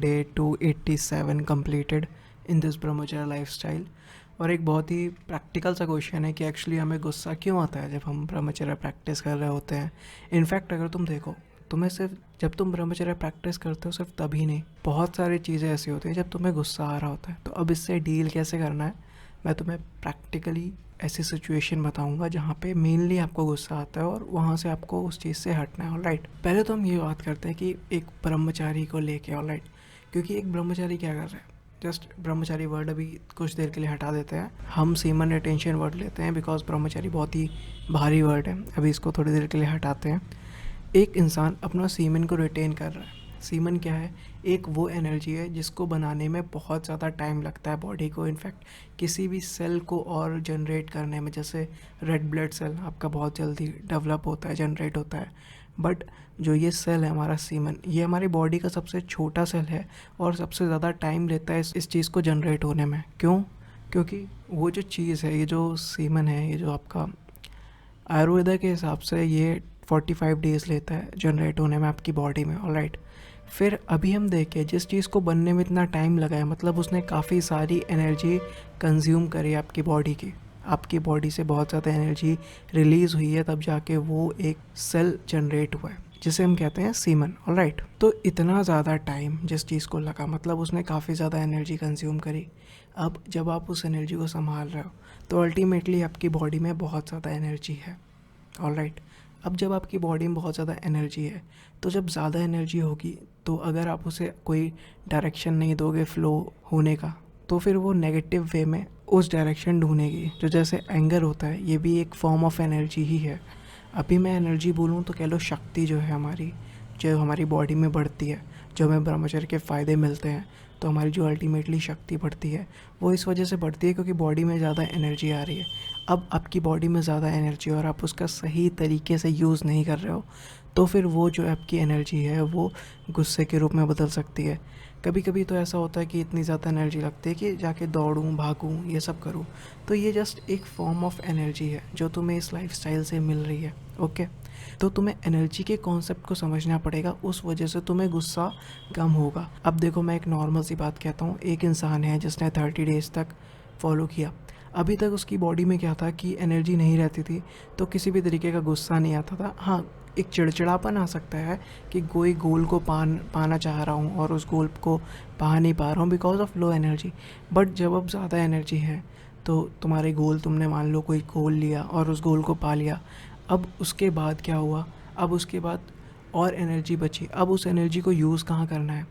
Day 287 completed in this ब्रह्मचर्य lifestyle. और एक बहुत ही प्रैक्टिकल सा क्वेश्चन है कि एक्चुअली हमें गुस्सा क्यों आता है जब हम ब्रह्मचर्य प्रैक्टिस कर रहे होते हैं। इनफैक्ट अगर तुम देखो, तुम्हें सिर्फ जब तुम ब्रह्मचर्य प्रैक्टिस करते हो सिर्फ तभी नहीं, बहुत सारी चीज़ें ऐसी होती हैं जब तुम्हें गुस्सा आ रहा होता है। तो अब इससे डील कैसे करना है मैं तुम्हें प्रैक्टिकली ऐसी सिचुएशन बताऊंगा जहाँ पे मेनली आपको गुस्सा आता है और वहाँ से आपको उस चीज़ से हटना है। ऑलराइट, पहले तो हम ये बात करते हैं कि एक ब्रह्मचारी को लेके। ऑलराइट, क्योंकि एक ब्रह्मचारी क्या कर रहा है, जस्ट ब्रह्मचारी वर्ड अभी कुछ देर के लिए हटा देते हैं, हम सीमन रिटेंशन वर्ड लेते हैं बिकॉज ब्रह्मचारी बहुत ही भारी वर्ड है। अभी इसको थोड़ी देर के लिए हटाते हैं। एक इंसान अपना सीमन को रिटेन कर रहा है। सीमन क्या है? एक वो एनर्जी है जिसको बनाने में बहुत ज़्यादा टाइम लगता है बॉडी को। इनफैक्ट किसी भी सेल को और जनरेट करने में, जैसे रेड ब्लड सेल आपका बहुत जल्दी डेवलप होता है, जनरेट होता है। बट जो ये सेल है हमारा सीमन, ये हमारी बॉडी का सबसे छोटा सेल है और सबसे ज़्यादा टाइम लेता है इस चीज़ को जनरेट होने में। क्यों? क्योंकि वो जो चीज़ है, ये जो सीमन है, ये जो आपका आयुर्वेदा के हिसाब से ये 45 डेज़ लेता है जनरेट होने में आपकी बॉडी में। ऑलराइट, फिर अभी हम देखें जिस चीज़ को बनने में इतना टाइम लगा है, मतलब उसने काफ़ी सारी एनर्जी कंज्यूम करी आपकी बॉडी की, आपकी बॉडी से बहुत ज़्यादा एनर्जी रिलीज़ हुई है, तब जाके वो एक सेल जनरेट हुआ है जिसे हम कहते हैं सीमन। ऑलराइट, तो इतना ज़्यादा टाइम जिस चीज़ को लगा, मतलब उसने काफ़ी ज़्यादा एनर्जी कंज्यूम करी। अब जब आप उस एनर्जी को संभाल रहे हो तो अल्टीमेटली आपकी बॉडी में बहुत ज़्यादा एनर्जी है। ऑलराइट, अब जब आपकी बॉडी में बहुत ज़्यादा एनर्जी है तो जब ज़्यादा एनर्जी होगी तो अगर आप उसे कोई डायरेक्शन नहीं दोगे फ्लो होने का, तो फिर वो नेगेटिव वे में उस डायरेक्शन ढूंढेगी। जो जैसे एंगर होता है, ये भी एक फॉर्म ऑफ एनर्जी ही है। अभी मैं एनर्जी बोलूँ तो कह लो शक्ति जो है हमारी, जो हमारी बॉडी में बढ़ती है, जो हमें ब्रह्मचर्य के फ़ायदे मिलते हैं, तो हमारी जो अल्टीमेटली शक्ति बढ़ती है वो इस वजह से बढ़ती है क्योंकि बॉडी में ज़्यादा एनर्जी आ रही है। अब आपकी बॉडी में ज़्यादा एनर्जी और आप उसका सही तरीके से यूज़ नहीं कर रहे हो, तो फिर वो जो आपकी एनर्जी है वो गुस्से के रूप में बदल सकती है। कभी कभी तो ऐसा होता है कि इतनी ज़्यादा एनर्जी लगती है कि जाके दौड़ूं, भागूं, ये सब करूं। तो ये जस्ट एक फॉर्म ऑफ एनर्जी है जो तुम्हें इस लाइफस्टाइल से मिल रही है। ओके, तो तुम्हें एनर्जी के कॉन्सेप्ट को समझना पड़ेगा, उस वजह से तुम्हें गुस्सा कम होगा। अब देखो, मैं एक नॉर्मल सी बात कहता हूँ। एक इंसान है जिसने 30 डेज़ तक फॉलो किया, अभी तक उसकी बॉडी में क्या था कि एनर्जी नहीं रहती थी, तो किसी भी तरीके का गुस्सा नहीं आता था। हाँ, एक चिड़चिड़ापन आ सकता है कि कोई गोल को पाना चाह रहा हूँ और उस गोल को पा नहीं पा रहा हूँ because of low energy. But जब अब ज़्यादा एनर्जी है तो तुम्हारे गोल, तुमने मान लो कोई गोल लिया और उस गोल को पा लिया, अब उसके बाद क्या हुआ? अब उसके बाद और एनर्जी बची। अब उस एनर्जी को यूज़ कहाँ करना है?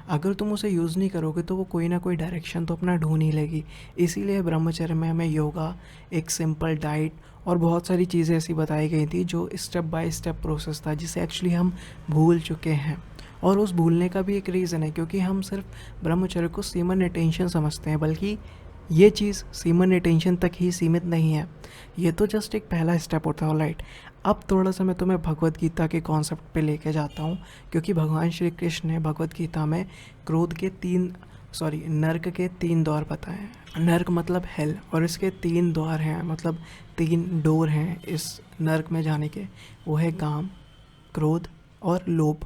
अगर तुम उसे यूज़ नहीं करोगे तो वो कोई ना कोई डायरेक्शन तो अपना ढूंढ ही लेगी। इसीलिए ब्रह्मचर्य में हमें योगा, एक सिंपल डाइट और बहुत सारी चीज़ें ऐसी बताई गई थी जो स्टेप बाय स्टेप प्रोसेस था जिसे एक्चुअली हम भूल चुके हैं। और उस भूलने का भी एक रीज़न है क्योंकि हम सिर्फ ब्रह्मचर्य को सीमन रिटेंशन समझते हैं, बल्कि ये चीज़ सीमन रिटेंशन तक ही सीमित नहीं है। ये तो जस्ट एक पहला स्टेप होता है। ऑलराइट, अब थोड़ा सा मैं तुम्हें भगवत गीता के कॉन्सेप्ट पे लेके जाता हूँ, क्योंकि भगवान श्री कृष्ण ने भगवत गीता में क्रोध के नर्क के 3 द्वार बताए हैं। नर्क मतलब हेल, और इसके 3 द्वार हैं, मतलब 3 डोर हैं इस नर्क में जाने के। वो है काम, क्रोध और लोभ।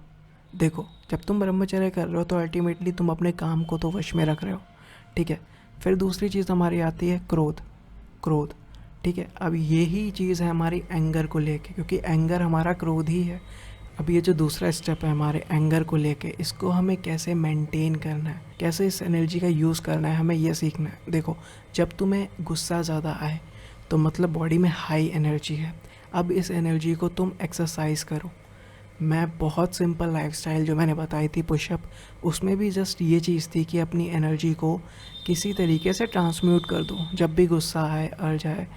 देखो, जब तुम ब्रह्मचर्य कर रहे हो तो अल्टीमेटली तुम अपने काम को तो वश में रख रहे हो, ठीक है। फिर दूसरी चीज़ हमारी आती है क्रोध, ठीक है। अब यही चीज़ है हमारी एंगर को लेके, क्योंकि एंगर हमारा क्रोध ही है। अब ये जो दूसरा स्टेप है हमारे एंगर को लेके, इसको हमें कैसे मेंटेन करना है, कैसे इस एनर्जी का यूज़ करना है, हमें ये सीखना है। देखो, जब तुम्हें गुस्सा ज़्यादा आए तो मतलब बॉडी में हाई एनर्जी है। अब इस एनर्जी को तुम एक्सरसाइज करो। मैं बहुत सिंपल लाइफस्टाइल जो मैंने बताई थी पुशअप, उसमें भी जस्ट ये चीज़ थी कि अपनी एनर्जी को किसी तरीके से ट्रांसम्यूट कर दो। जब भी गुस्सा आए, अड़ जाए,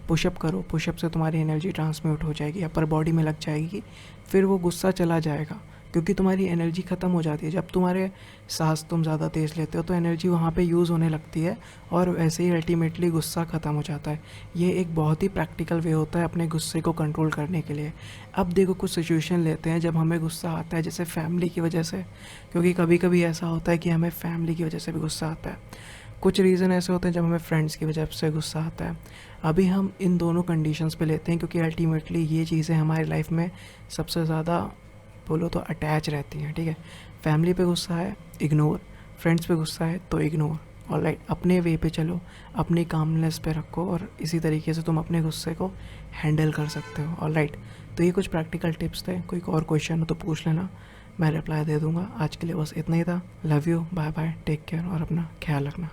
पुशअप करो। पुशअप से तुम्हारी एनर्जी ट्रांसम्यूट हो जाएगी, अपर बॉडी में लग जाएगी, फिर वो गुस्सा चला जाएगा क्योंकि तुम्हारी एनर्जी ख़त्म हो जाती है। जब तुम्हारे सांस तुम ज़्यादा तेज़ लेते हो तो एनर्जी वहाँ पे यूज़ होने लगती है और वैसे ही अल्टीमेटली गुस्सा ख़त्म हो जाता है। ये एक बहुत ही प्रैक्टिकल वे होता है अपने गुस्से को कंट्रोल करने के लिए। अब देखो, कुछ सिचुएशन लेते हैं जब हमें गुस्सा आता है, जैसे फैमिली की वजह से, क्योंकि कभी कभी ऐसा होता है कि हमें फैमिली की वजह से भी गुस्सा आता है। कुछ रीज़न ऐसे होते हैं जब हमें फ्रेंड्स की वजह से गुस्सा आता है। अभी हम इन दोनों कंडीशंस पे लेते हैं क्योंकि अल्टीमेटली ये चीज़ें हमारी लाइफ में सबसे ज़्यादा बोलो तो अटैच रहती हैं, ठीक है। फैमिली पे गुस्सा है, इग्नोर। फ्रेंड्स पे गुस्सा है तो इग्नोर। ऑलराइट, अपने वे पे चलो, अपनी कामनेस पे रखो और इसी तरीके से तुम अपने गुस्से को हैंडल कर सकते हो। ऑलराइट, तो ये कुछ प्रैक्टिकल टिप्स थे। कोई और क्वेश्चन हो तो पूछ लेना, मैं रिप्लाई दे दूँगा। आज के लिए बस इतना ही था। Love you, bye bye, take care और अपना ख्याल रखना।